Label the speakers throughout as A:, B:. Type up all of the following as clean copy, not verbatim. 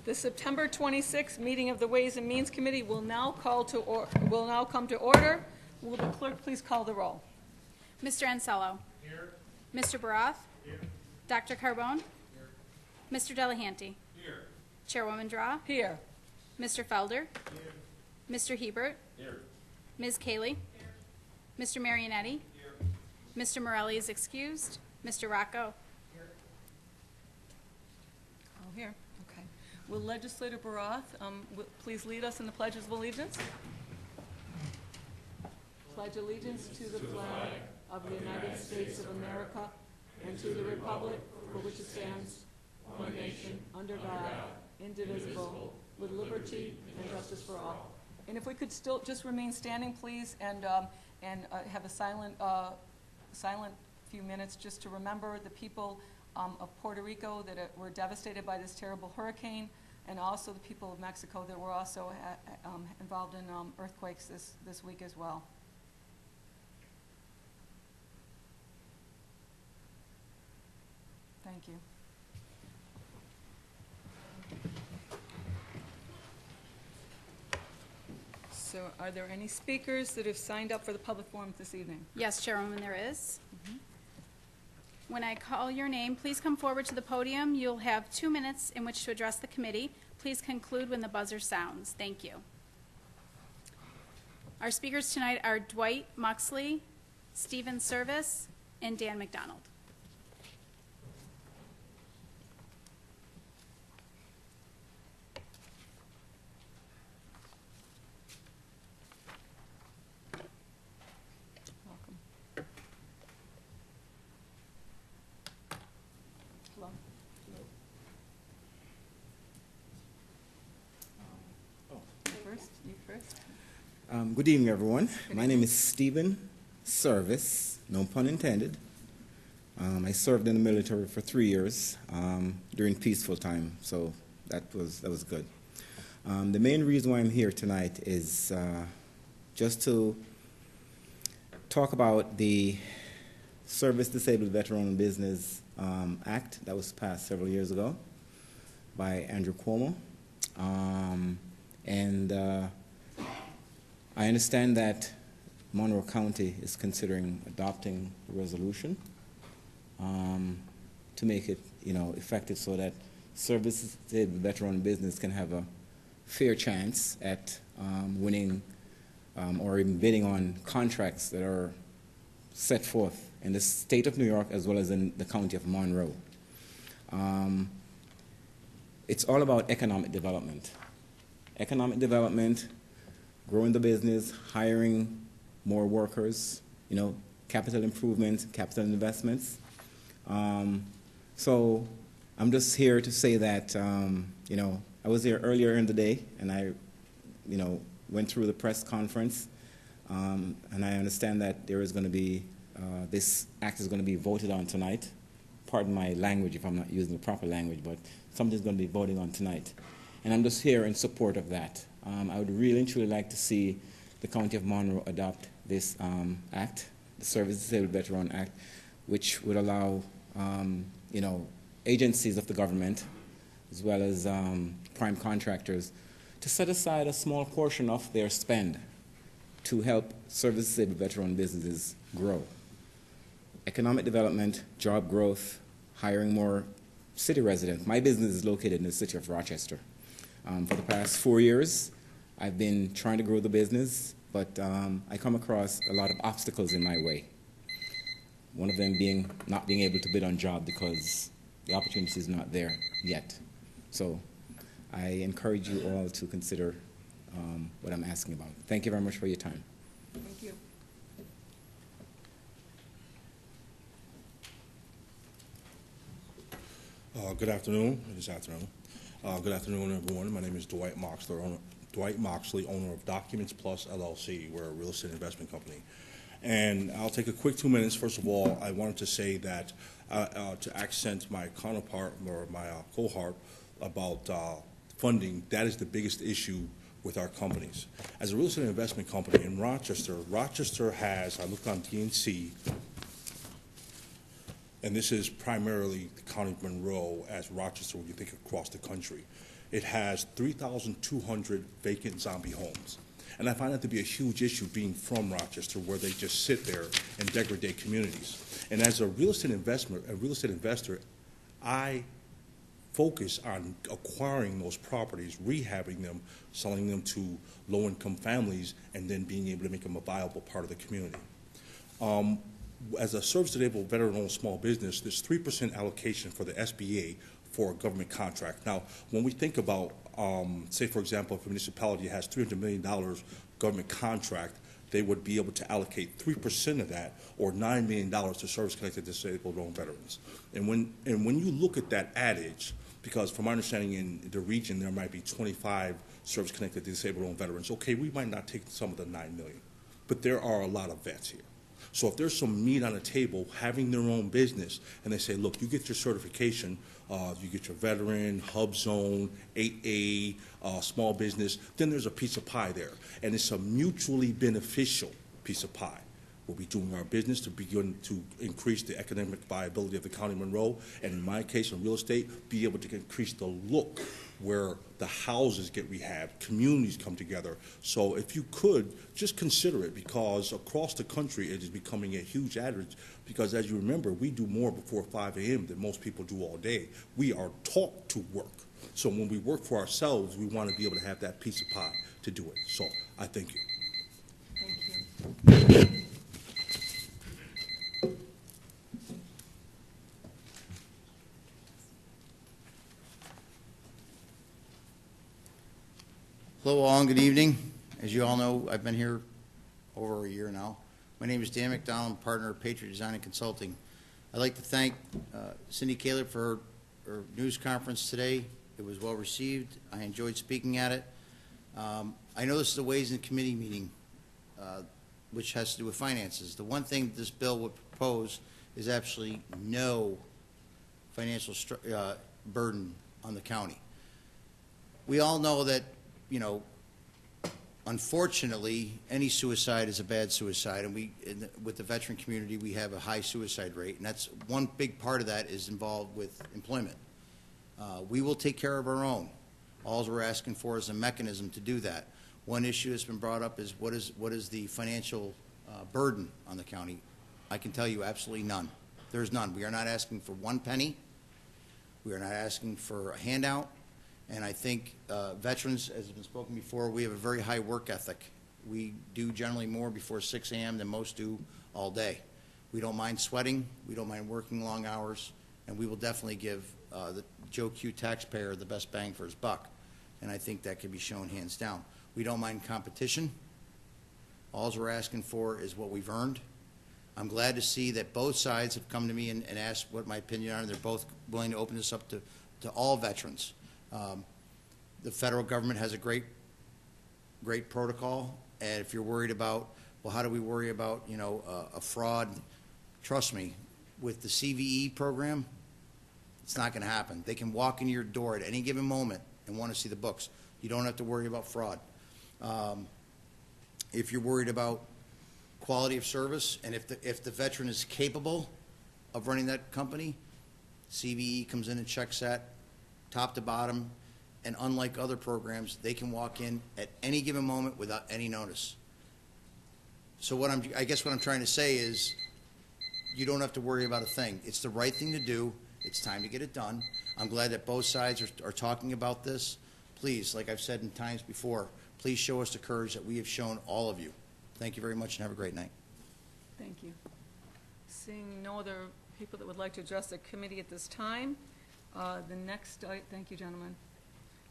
A: The September 26th meeting of the Ways and Means Committee will now come to order. Will the clerk please call the roll?
B: Mr. Ansello.
C: Here.
B: Mr. Baroth.
C: Here.
B: Dr. Carbone.
C: Here.
B: Mr. Delahanty.
C: Here.
B: Chairwoman Draw.
A: Here.
B: Mr. Felder.
C: Here.
B: Mr. Hebert.
C: Here.
B: Ms. Cayley.
C: Here.
B: Mr. Marionetti.
C: Here.
B: Mr. Morelli is excused. Mr. Rocco.
C: Here.
A: Oh, here. Okay. Will Legislator Baroth please lead us in the Pledge of Allegiance? Pledge allegiance to the flag of the United States of America and to the republic for which it stands, one nation, under God, indivisible, with liberty and justice for all. And if we could still just remain standing, please, and have a silent few minutes just to remember the people of Puerto Rico that were devastated by this terrible hurricane, and also the people of Mexico that were also involved in earthquakes this week as well. Thank you. So are there any speakers that have signed up for the public forum this evening?
B: Yes, Chairwoman, there is. When I call your name, please come forward to the podium. You'll have 2 minutes in which to address the committee. Please conclude when the buzzer sounds. Thank you. Our speakers tonight are Dwight Moxley, Stephen Service, and Dan McDonald.
A: Welcome. Hello. You first.
D: Good evening, everyone. My name is Stephen Service, no pun intended. I served in the military for 3 years during peaceful time, so that was good. The main reason why I'm here tonight is just to talk about the Service Disabled Veteran Business Act that was passed several years ago by Andrew Cuomo. I understand that Monroe County is considering adopting a resolution to make it, effective so that service disabled veteran business can have a fair chance at winning or even bidding on contracts that are set forth in the state of New York as well as in the county of Monroe. It's all about economic development. Economic development, growing the business, hiring more workers, capital improvement, capital investments. So I'm just here to say that, I was there earlier in the day and I, went through the press conference and I understand that there is going to be, this act is going to be voted on tonight. Pardon my language if I'm not using the proper language, but something's going to be voted on tonight. And I'm just here in support of that. I would really and truly like to see the County of Monroe adopt this act, the Service Disabled Veteran Act, which would allow, agencies of the government, as well as prime contractors, to set aside a small portion of their spend to help service disabled veteran businesses grow. Economic development, job growth, hiring more city residents. My business is located in the city of Rochester. For the past 4 years, I've been trying to grow the business, but I come across a lot of obstacles in my way. One of them being not being able to bid on job because the opportunity is not there yet. So I encourage you all to consider what I'm asking about. Thank you very much for your time.
A: Thank you.
C: Good afternoon. This afternoon. Good afternoon, everyone. My name is Dwight Moxley, owner of Documents Plus LLC. We're a real estate investment company. And I'll take a quick 2 minutes. First of all, I wanted to say that to accent my counterpart or my cohort about funding, that is the biggest issue with our companies. As a real estate investment company in Rochester, Rochester has, I looked on DNC, and this is primarily the county of Monroe as Rochester when you think across the country. it has 3,200 vacant zombie homes. And I find that to be a huge issue being from Rochester, where they just sit there and degrade communities. And as a real estate investor, I focus on acquiring those properties, rehabbing them, selling them to low-income families, and then being able to make them a viable part of the community. As a service-enabled veteran-owned small business, there's 3% allocation for the SBA for a government contract. Now, when we think about, say, for example, if a municipality has $300 million government contract, they would be able to allocate 3% of that, or $9 million, to service-connected disabled-owned veterans. And when you look at that adage, because from my understanding in the region there might be 25 service-connected disabled-owned veterans, okay, we might not take some of the $9 million, but there are a lot of vets here. So if there's some meat on the table, having their own business, and they say, look, you get your certification, you get your veteran, hub zone, 8A, small business, then there's a piece of pie there. And it's a mutually beneficial piece of pie. We'll be doing our business to begin to increase the economic viability of the County of Monroe, and in my case, in real estate, be able to increase the look where the houses get rehabbed, communities come together. So if you could, just consider it, because across the country it is becoming a huge adage, because as you remember, we do more before 5 a.m. than most people do all day. We are taught to work. So when we work for ourselves, we want to be able to have that piece of pie to do it. So I thank you.
A: Thank you.
E: Hello all and good evening. As you all know, I've been here over a year now. My name is Dan McDonald, I'm partner of Patriot Design and Consulting. I'd like to thank Cindy Caleb for her news conference today. It was well received. I enjoyed speaking at it. I know this is a Ways and Committee meeting, which has to do with finances. The one thing this bill would propose is actually no financial burden on the county. We all know that, you know, unfortunately, any suicide is a bad suicide, and with the veteran community, we have a high suicide rate, and that's one big part of that is involved with employment. We will take care of our own. All we're asking for is a mechanism to do that. One issue that's been brought up is what is the financial burden on the county? I can tell you absolutely none. There's none. We are not asking for one penny. We are not asking for a handout. And I think veterans, as has been spoken before, we have a very high work ethic. We do generally more before 6 a.m. than most do all day. We don't mind sweating. We don't mind working long hours. And we will definitely give the Joe Q taxpayer the best bang for his buck. And I think that can be shown hands down. We don't mind competition. All we're asking for is what we've earned. I'm glad to see that both sides have come to me and asked what my opinion are. They're both willing to open this up to all veterans. The federal government has a great protocol, and if you're worried about, well, how do we worry about, you know, a fraud? Trust me, with the CVE program, it's not going to happen. They can walk into your door at any given moment and want to see the books. You don't have to worry about fraud. If you're worried about quality of service, and if the veteran is capable of running that company, CVE comes in and checks that top to bottom, and unlike other programs, they can walk in at any given moment without any notice. So I guess what I'm trying to say is you don't have to worry about a thing. It's the right thing to do. It's time to get it done. I'm glad that both sides are talking about this. Please, like I've said in times before, please show us the courage that we have shown all of you. Thank you very much and have a great night.
A: Thank you. Seeing no other people that would like to address the committee at this time, thank you, gentlemen.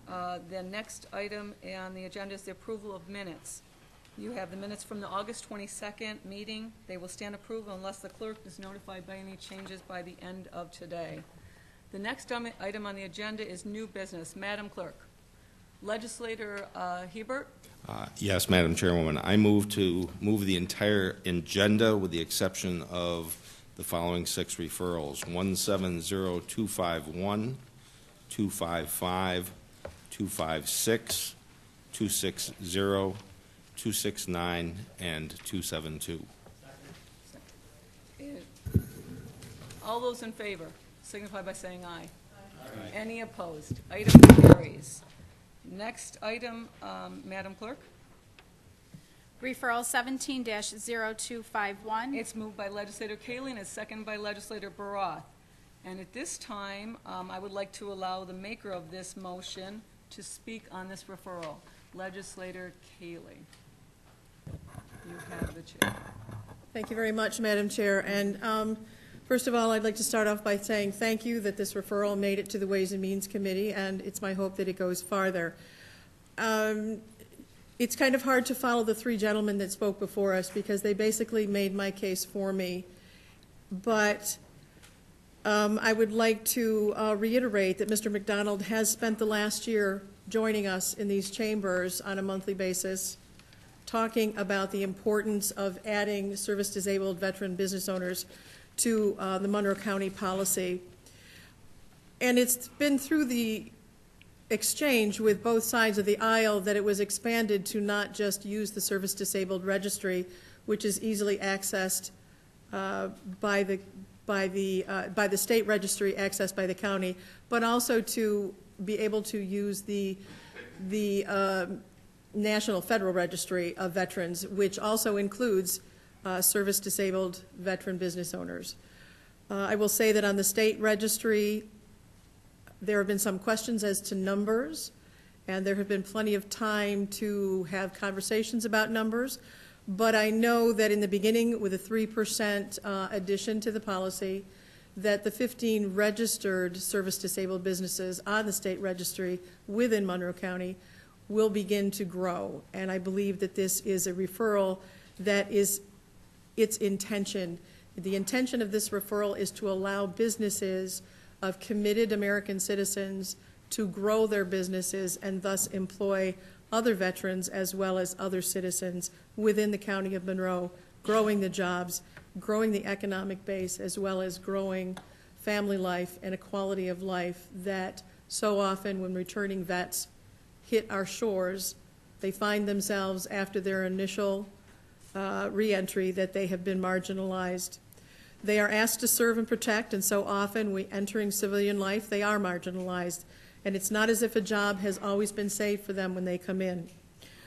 A: The next item on the agenda is the approval of minutes. You have the minutes from the August 22nd meeting. They will stand approved unless the clerk is notified by any changes by the end of today. The next item on the agenda is new business. Madam Clerk. Legislator Hebert.
F: Yes, Madam Chairwoman. I move the entire agenda with the exception of the following 6 referrals: 170251, 255, 256, 260, 269, and 272.
A: All those in favor signify by saying aye. Aye. Any opposed? Item carries. next item, Madam Clerk.
B: Referral 17-0251.
A: It's moved by Legislator Kalin and it's seconded by Legislator Baroth. And at this time, I would like to allow the maker of this motion to speak on this referral. Legislator Kalin. You have the chair.
G: Thank you very much, Madam Chair. And first of all, I'd like to start off by saying thank you that this referral made it to the Ways and Means Committee, and it's my hope that it goes farther. It's kind of hard to follow the three gentlemen that spoke before us because they basically made my case for me. But I would like to reiterate that Mr. McDonald has spent the last year joining us in these chambers on a monthly basis, talking about the importance of adding service-disabled veteran business owners to the Monroe County policy. And it's been through the exchange with both sides of the aisle that it was expanded to not just use the service-disabled registry, which is easily accessed by the state registry, accessed by the county, but also to be able to use the National Federal Registry of Veterans, which also includes service-disabled veteran business owners. I will say that on the state registry, there have been some questions as to numbers, and there have been plenty of time to have conversations about numbers. But I know that in the beginning, with a 3% addition to the policy, that the 15 registered service-disabled businesses on the state registry within Monroe County will begin to grow. And I believe that this is a referral that is its intention. The intention of this referral is to allow businesses of committed American citizens to grow their businesses and thus employ other veterans as well as other citizens within the county of Monroe, growing the jobs, growing the economic base, as well as growing family life and a quality of life that so often when returning vets hit our shores, they find themselves after their initial reentry that they have been marginalized. They are asked to serve and protect, and so often when entering civilian life, they are marginalized. And it's not as if a job has always been saved for them when they come in,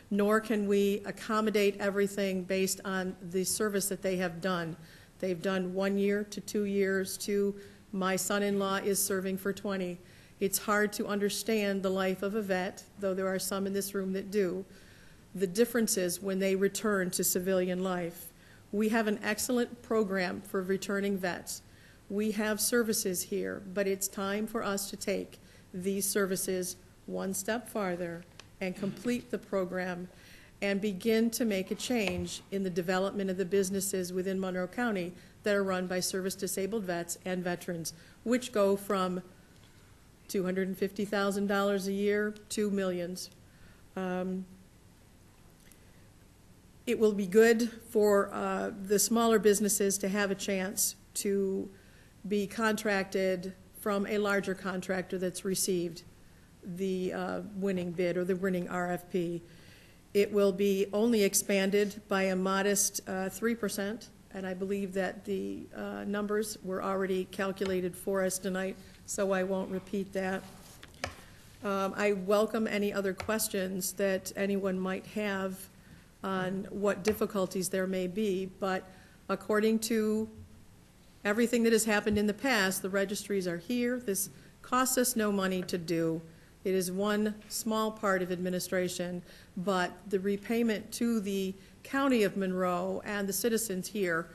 G: nor can we accommodate everything based on the service that they have done. They've done 1 year to 2 years to my son-in-law is serving for 20. It's hard to understand the life of a vet, though there are some in this room that do, the differences when they return to civilian life. We have an excellent program for returning vets. We have services here, but it's time for us to take these services one step farther and complete the program and begin to make a change in the development of the businesses within Monroe County that are run by service-disabled vets and veterans, which go from $250,000 a year to millions. It will be good for the smaller businesses to have a chance to be contracted from a larger contractor that's received the winning bid or the winning RFP. It will be only expanded by a modest 3%, and I believe that the numbers were already calculated for us tonight, so I won't repeat that. I welcome any other questions that anyone might have on what difficulties there may be, but according to everything that has happened in the past, the registries are here. This costs us no money to do. It is one small part of administration, but the repayment to the county of Monroe and the citizens here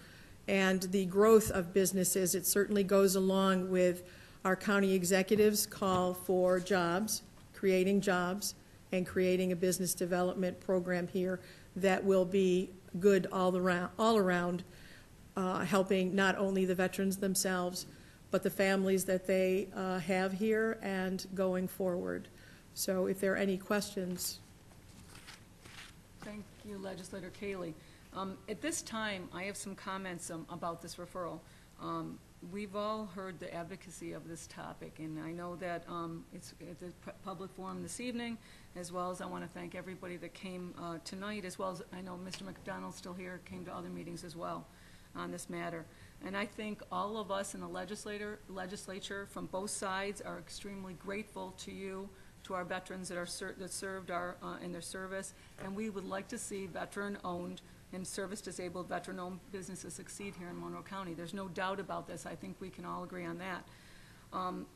G: and the growth of businesses, it certainly goes along with our county executives' call for jobs, and creating a business development program here that will be good all around, helping not only the veterans themselves, but the families that they have here and going forward. So if there are any questions.
A: Thank you, Legislator Kalin. At this time, I have some comments about this referral. We've all heard the advocacy of this topic, and I know that it's at the public forum this evening, as well as I want to thank everybody that came tonight, as well as I know Mr. McDonald's still here, came to other meetings as well on this matter. And I think all of us in the legislature from both sides are extremely grateful to you to our veterans that are that served our in their service, and we would like to see veteran-owned and service-disabled veteran-owned businesses succeed here in Monroe County. There's no doubt about this. I think we can all agree on that.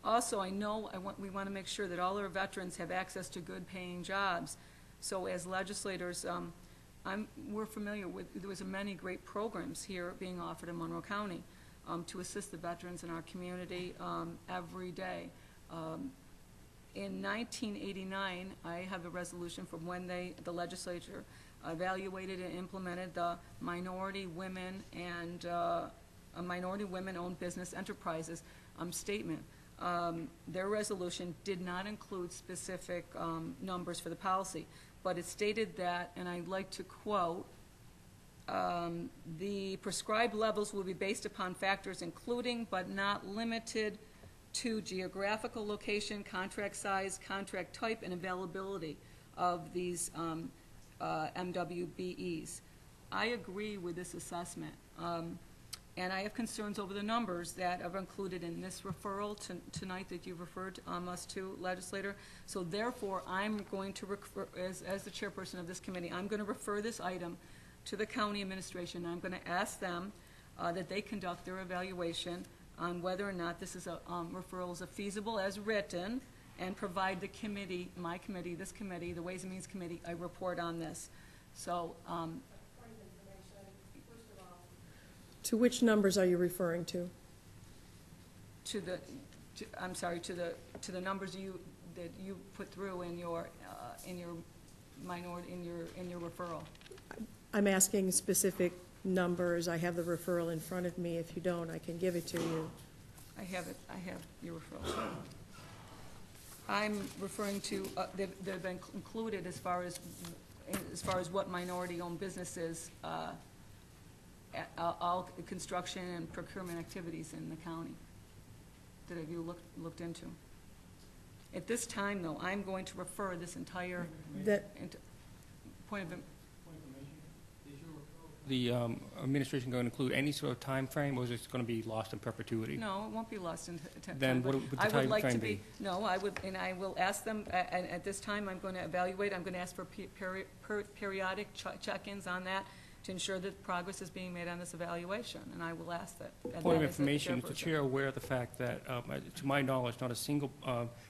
A: Also, we want to make sure that all our veterans have access to good-paying jobs. So as legislators, we're familiar with, there was many great programs here being offered in Monroe County to assist the veterans in our community every day. In 1989, I have a resolution from when the legislature evaluated and implemented the minority women and minority women-owned business enterprises statement. Their resolution did not include specific numbers for the policy, but it stated that, and I'd like to quote, the prescribed levels will be based upon factors including but not limited to geographical location, contract size, contract type, and availability of these MWBEs. I agree with this assessment, and I have concerns over the numbers that are included in this referral tonight that you've referred us to, legislator. So therefore, I'm going to refer, as the chairperson of this committee, I'm going to refer this item to the county administration. I'm going to ask them that they conduct their evaluation on whether or not this is referral is feasible as written, and provide the committee, my committee, this committee, the Ways and Means Committee, a report on this. So,
G: To which numbers are you referring to?
A: I'm sorry, to the numbers that you put through in your minority in your referral.
G: I'm asking specific numbers. I have the referral in front of me. If you don't, I can give it to you.
A: I have it. I have your referral. I'm referring to they've been included as far as what minority-owned businesses, all construction and procurement activities in the county that have you looked into. At this time, though, I'm going to refer this entire point of
H: the administration going to include any sort of time frame, or is it going to be lost in perpetuity?
A: No, it won't be lost in time.
H: Then what would the time frame be?
A: No, I will ask them, and at this time, I'm going to evaluate, I'm going to ask for periodic check-ins on that to ensure that progress is being made on this evaluation, and I will ask that.
H: Point of information, is the chair aware of the fact that, to my knowledge, not a single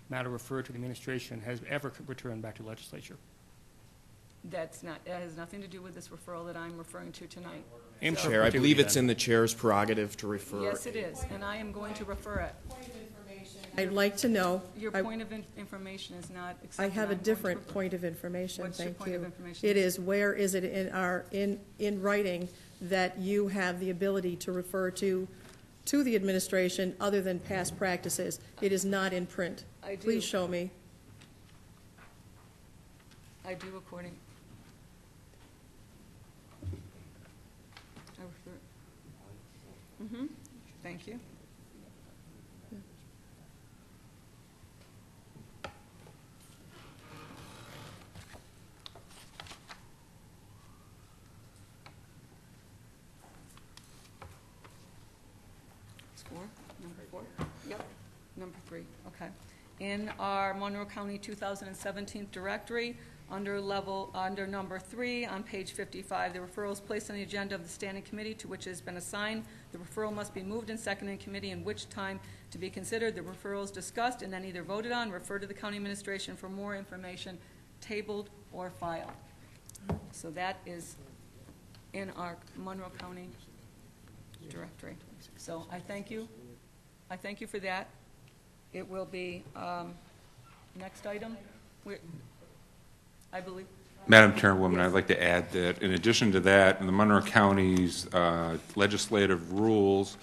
H: matter referred to the administration has ever returned back to legislature?
A: That has nothing to do with this referral that I'm referring to tonight.
I: Chair, I believe it's in the chair's prerogative to refer.
A: Yes, it is, and I am going to refer it.
G: I'd like to know.
A: Your point of information is not accepted.
G: I have a different point of information.
A: What's your
G: Thank
A: point
G: you.
A: of information?
G: It is, where is it in writing that you have the ability to refer to the administration other than past practices? It is not in print.
A: I do.
G: Please show me.
A: I do according. I refer. Mm-hmm. Thank you. Number four? Yep, number 3, okay. In our Monroe County 2017 directory, under number 3, on page 55, the referral is placed on the agenda of the standing committee to which it has been assigned. The referral must be moved and seconded in committee in which time to be considered. The referral is discussed and then either voted on, referred to the county administration for more information, tabled, or filed. So that is in our Monroe County directory. So I thank you. I thank you for that. It will be, next item, I believe.
J: Madam Chairwoman, I'd like to add that in addition to that, the Monroe County's legislative rules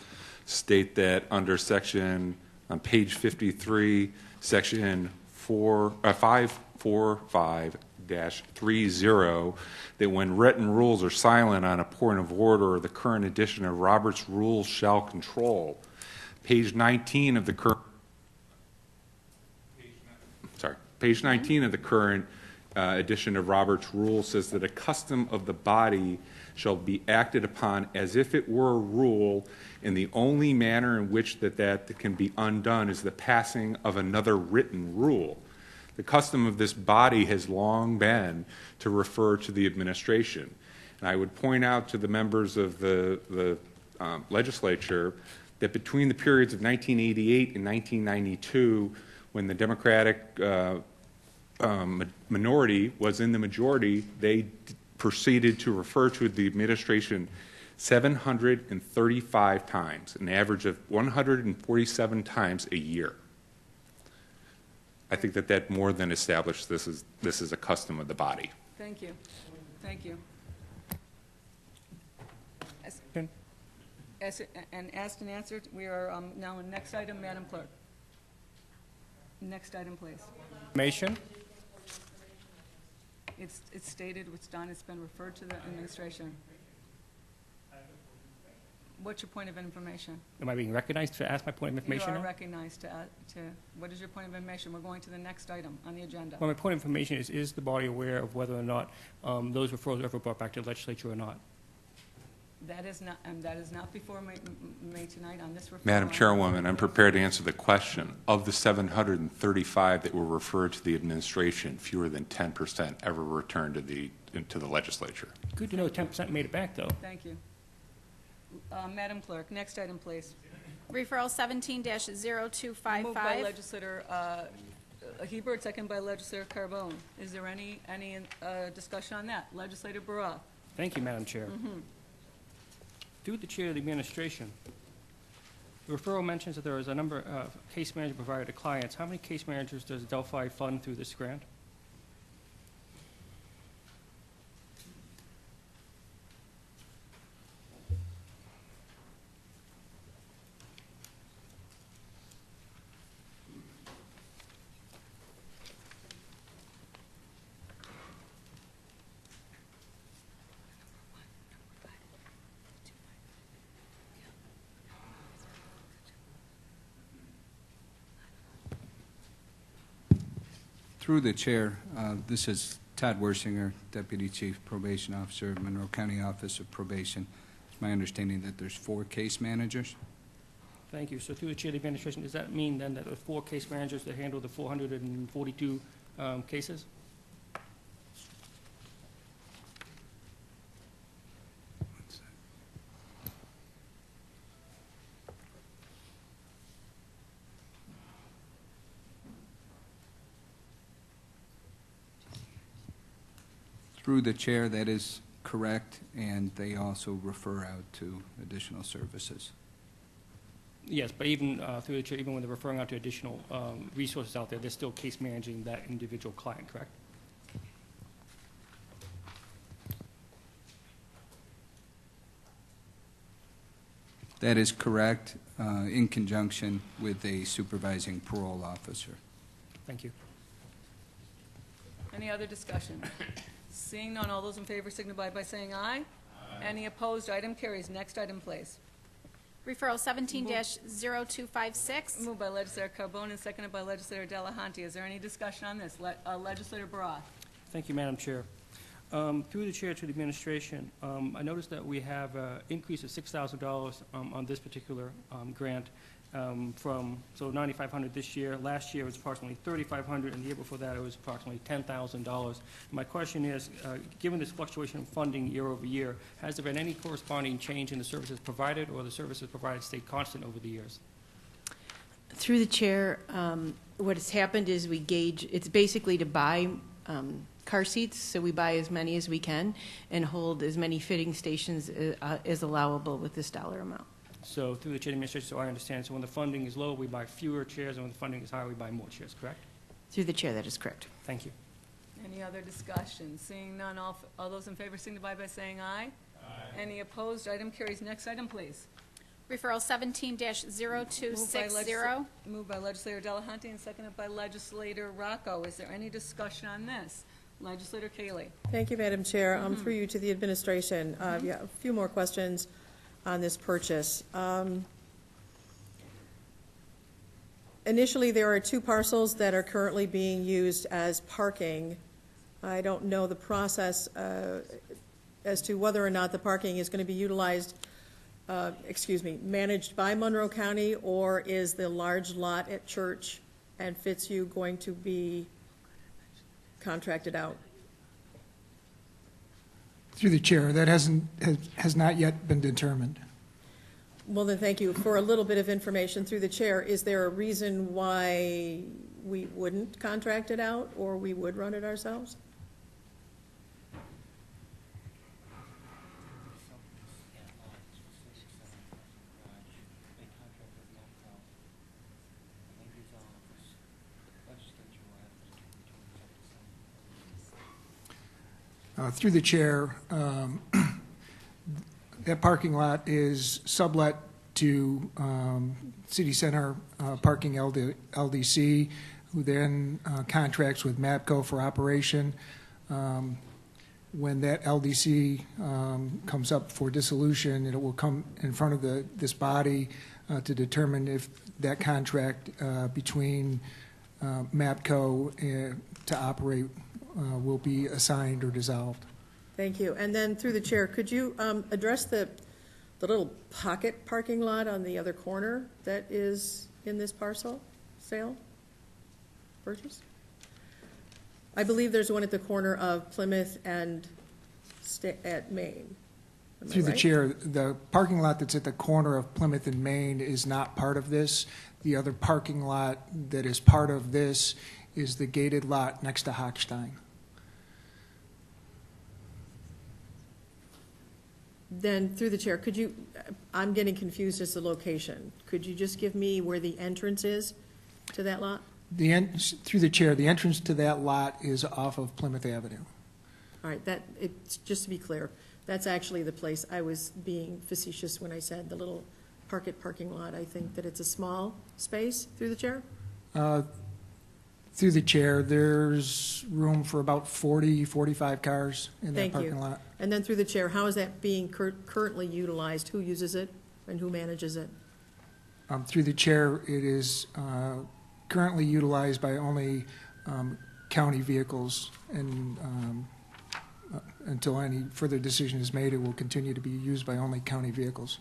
J: state that under section, on page 53, section 545-30, that when written rules are silent on a point of order, the current edition of Robert's Rules shall control. Page 19 of the current, page 19 of the current edition of Robert's Rules says that a custom of the body shall be acted upon as if it were a rule, and the only manner in which that can be undone is the passing of another written rule. The custom of this body has long been to refer to the administration. And I would point out to the members of the legislature that between the periods of 1988 and 1992, when the Democratic minority was in the majority, they proceeded to refer to the administration 735 times, an average of 147 times a year. I think that more than established this is a custom of the body.
A: Thank you. Thank you. And asked and answered. We are now on next item, Madam Clerk. Next item, please.
H: Information.
A: It's stated, it's done, it's been referred to the administration. What's your point of information?
H: Am I being recognized to ask my point of information
A: You are
H: now?
A: recognized to, what is your point of information? We're going to the next item on the agenda.
H: Well, my point of information is the body aware of whether or not those referrals are ever brought back to the legislature or not?
A: That is not before me tonight on this referral.
J: Madam Chairwoman, I'm prepared to answer the question. Of the 735 that were referred to the administration, fewer than 10% ever returned to the legislature.
H: Good to know 10% made it back, though.
A: Thank you. Madam Clerk, next item, please.
B: Referral 17-0255.
A: Moved by Legislator Hebert, second by Legislator Carbone. Is there any discussion on that? Legislator Baroff.
H: Thank you, Madam Chair. Through the chair of the administration, the referral mentions that there is a number of case managers provided to clients. How many case managers does Delphi fund through this grant?
K: Through the chair, this is Todd Wersinger, Deputy Chief Probation Officer, Monroe County Office of Probation. It's my understanding that there's 4 case managers.
H: Thank you. So through the chair of the administration, does that mean then that there are 4 case managers that handle the 442 cases?
K: Through the chair, that is correct, and they also refer out to additional services.
H: Yes, but even through the chair, even when they're referring out to additional resources out there, they're still case managing that individual client, correct?
K: That is correct, in conjunction with a supervising parole officer.
H: Thank you.
A: Any other discussion? Seeing none, all those in favor signify by saying aye. Any opposed? Item carries. Next item, please.
B: Referral 17-0256.
A: Moved by Legislator Carbone and seconded by Legislator Delahanty. Is there any discussion on this? Legislator Baroff.
H: Thank you, Madam Chair. Through the chair to the administration, I noticed that we have an increase of $6,000 on this particular grant from $9,500 this year. Last year it was approximately $3,500, and the year before that it was approximately $10,000. My question is, given this fluctuation in funding year over year, has there been any corresponding change in the services provided, or the services provided stayed constant over the years?
L: Through the chair, what has happened is we gauge, it's basically to buy car seats, so we buy as many as we can and hold as many fitting stations as allowable with this dollar amount.
H: So through the chair of the administration, so I understand, so when the funding is low, we buy fewer chairs, and when the funding is higher, we buy more chairs, correct?
L: Through the chair, that is correct.
H: Thank you.
A: Any other discussion? Seeing none, all those in favor signify by saying aye. Aye. Any opposed? Item carries. Next item, please.
B: Referral 17-0260.
A: Moved by Legislator Delahanty and seconded by Legislator Rocco. Is there any discussion on this? Legislator Cayley.
G: Thank you, Madam Chair. Through you to the administration. Yeah, a few more questions on this purchase. Initially, there are 2 parcels that are currently being used as parking. I don't know the process as to whether or not the parking is going to be utilized, managed by Monroe County, or is the large lot at Church and Fitzhugh going to be contracted out?
M: Through the chair, that has not yet been determined.
G: Well, then, thank you. For a little bit of information through the chair, is there a reason why we wouldn't contract it out, or we would run it ourselves?
M: Through the chair, that parking lot is sublet to City Center Parking LDC, who then contracts with MAPCO for operation. When that LDC comes up for dissolution, it will come in front of this body to determine if that contract between MAPCO to operate will be assigned or dissolved.
G: Thank you. And then through the chair, could you address the little pocket parking lot on the other corner that is in this parcel sale purchase? I believe there's one at the corner of Plymouth and at Maine. Am I
M: Through the
G: right?
M: chair, the parking lot that's at the corner of Plymouth and Maine is not part of this. The other parking lot that is part of this is the gated lot next to Hochstein.
G: Then, through the chair, could you, I'm getting confused as to location. Could you just give me where the entrance is to that lot?
M: Through the chair, the entrance to that lot is off of Plymouth Avenue.
G: All right, it's just to be clear, that's actually the place I was being facetious when I said the little parking lot. I think that it's a small space, through the chair?
M: Through the chair, there's room for about 40, 45 cars in that parking lot.
G: And then through the chair, how is that being currently utilized? Who uses it and who manages it?
M: Through the chair, it is currently utilized by only county vehicles, and until any further decision is made, it will continue to be used by only county vehicles.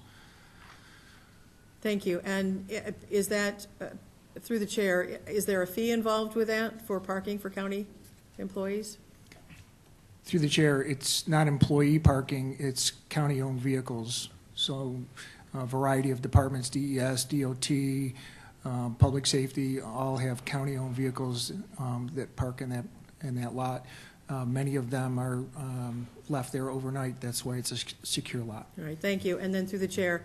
G: Thank you. And is that, through the chair, is there a fee involved with that for parking for county employees?
M: Through the chair, it's not employee parking, it's county-owned vehicles. So a variety of departments, DES, DOT, public safety, all have county-owned vehicles that park in that lot. Many of them are left there overnight. That's why it's a secure lot.
G: All right, thank you. And then through the chair,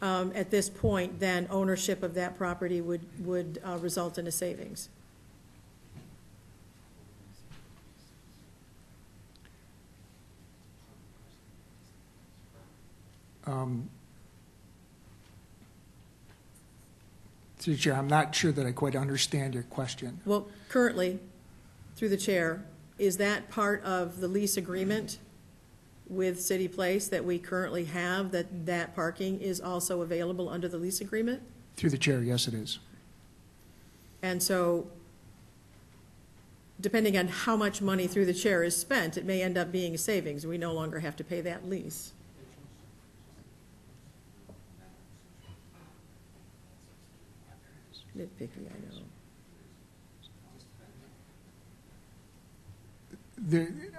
G: at this point, then ownership of that property would result in a savings.
M: Through the chair, I'm not sure that I quite understand your question.
G: Well, currently, through the chair, is that part of the lease agreement with City Place that we currently have, that parking is also available under the lease agreement?
M: Through the chair, yes, it is.
G: And so, depending on how much money through the chair is spent, it may end up being a savings. We no longer have to pay that lease. Nitpicky, I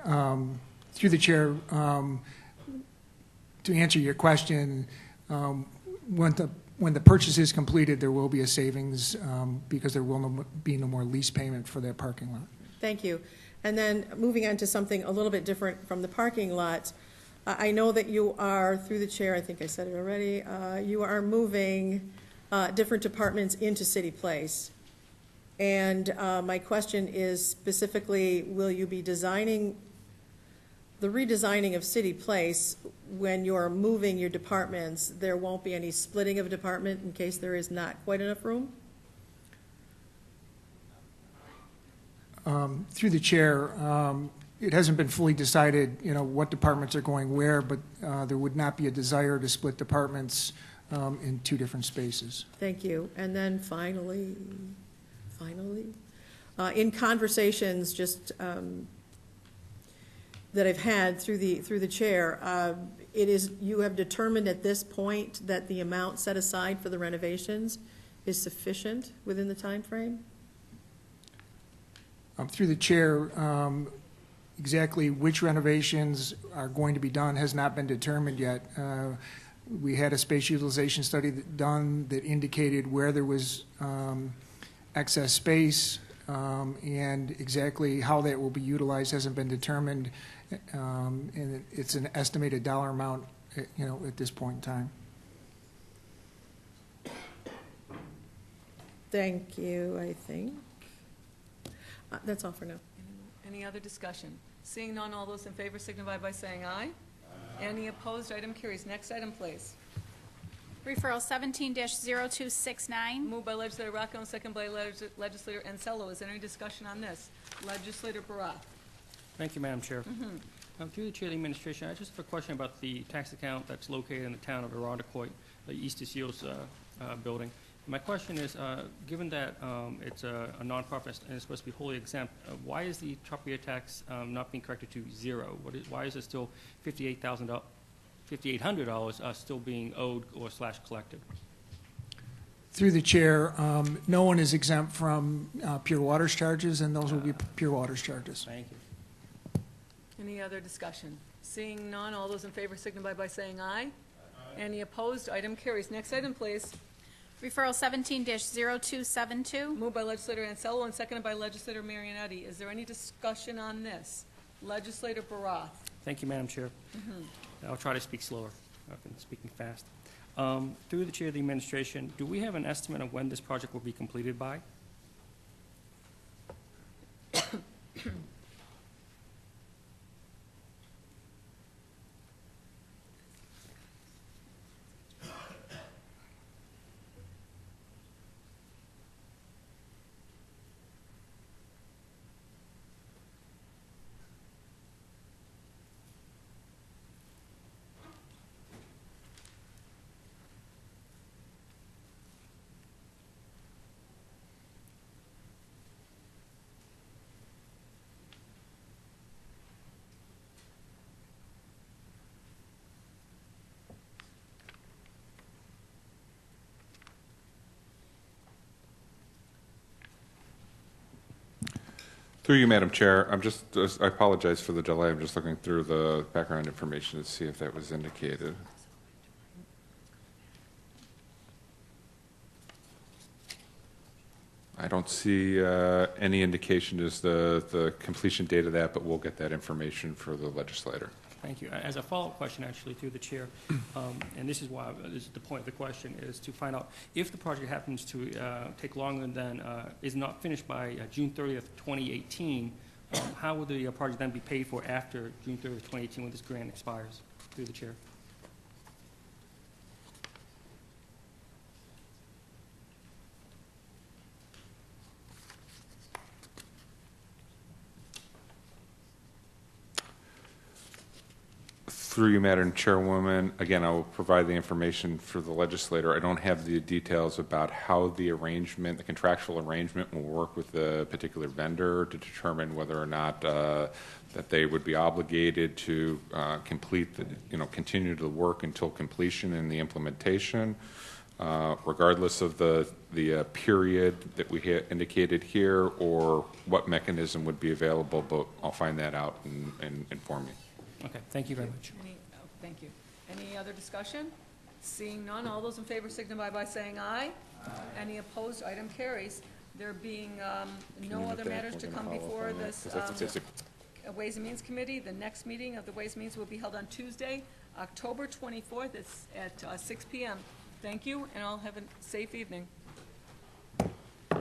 G: know.
M: Through the chair, to answer your question, when the purchase is completed, there will be a savings because there will be no more lease payment for that parking lot.
G: Thank you. And then moving on to something a little bit different from the parking lot, I know that you are, through the chair, I think I said it already, you are moving different departments into City Place. And my question is specifically, will you be designing the redesigning of City Place? When you're moving your departments, there won't be any splitting of a department in case there is not quite enough room?
M: Through the chair, it hasn't been fully decided, what departments are going where, but there would not be a desire to split departments in two different spaces.
G: Thank you. And then finally, in conversations just that I've had through the chair, you have determined at this point that the amount set aside for the renovations is sufficient within the time frame?
M: Through the chair, exactly which renovations are going to be done has not been determined yet. We had a space utilization study done that indicated where there was excess space, and exactly how that will be utilized hasn't been determined, and it's an estimated dollar amount, at this point in time.
G: Thank you, I think. That's all for now.
A: Any other discussion? Seeing none, all those in favor signify by saying aye. Any opposed? Item carries. Next item, please.
B: Referral 17-0269.
A: Moved by Legislator Rocco and second by Legislator Ansello. Is there any discussion on this? Legislator Barath.
H: Thank you, Madam Chair. Through the Chair of the Administration, I just have a question about the tax account that's located in the town of Irondequoit, the East of Seals building. My question is, given that it's a nonprofit and it's supposed to be wholly exempt, why is the property tax not being corrected to zero? Why is it still $5,800 still being owed or / collected?
M: Through the chair, no one is exempt from pure waters charges, and those will be pure waters charges.
H: Thank you.
A: Any other discussion? Seeing none, all those in favor signify by saying aye. Any opposed? Item carries. Next item, please.
B: Referral 17-0272.
A: Moved by Legislator Ansello and seconded by Legislator Marionetti. Is there any discussion on this? Legislator Barath.
H: Thank you, Madam Chair. I'll try to speak slower. I've been speaking fast. Through the Chair of the Administration, do we have an estimate of when this project will be completed by?
J: Through you, Madam Chair, I apologize for the delay. I'm just looking through the background information to see if that was indicated. I don't see any indication as the completion date of that, but we'll get that information for the legislator.
H: Thank you. As a follow-up question, actually, through the chair, and this is the point of the question, is to find out if the project happens to take longer than, is not finished by June 30th, 2018, how will the project then be paid for after June 30th, 2018 when this grant expires? Through the chair.
J: Through you, Madam Chairwoman, again, I will provide the information for the legislator. I don't have the details about how the arrangement, the contractual arrangement, will work with the particular vendor to determine whether or not that they would be obligated to complete the, continue the work until completion and the implementation, regardless of the period that we indicated here, or what mechanism would be available. But I'll find that out and inform you.
H: Okay, thank you very much.
A: Thank you. Any other discussion? Seeing none, all those in favor signify by saying aye. Any opposed? Item carries. There being no other matters to come before this Ways and Means Committee, the next meeting of the Ways and Means will be held on Tuesday, October 24th. It's at 6 p.m. Thank you, and I'll have a safe evening.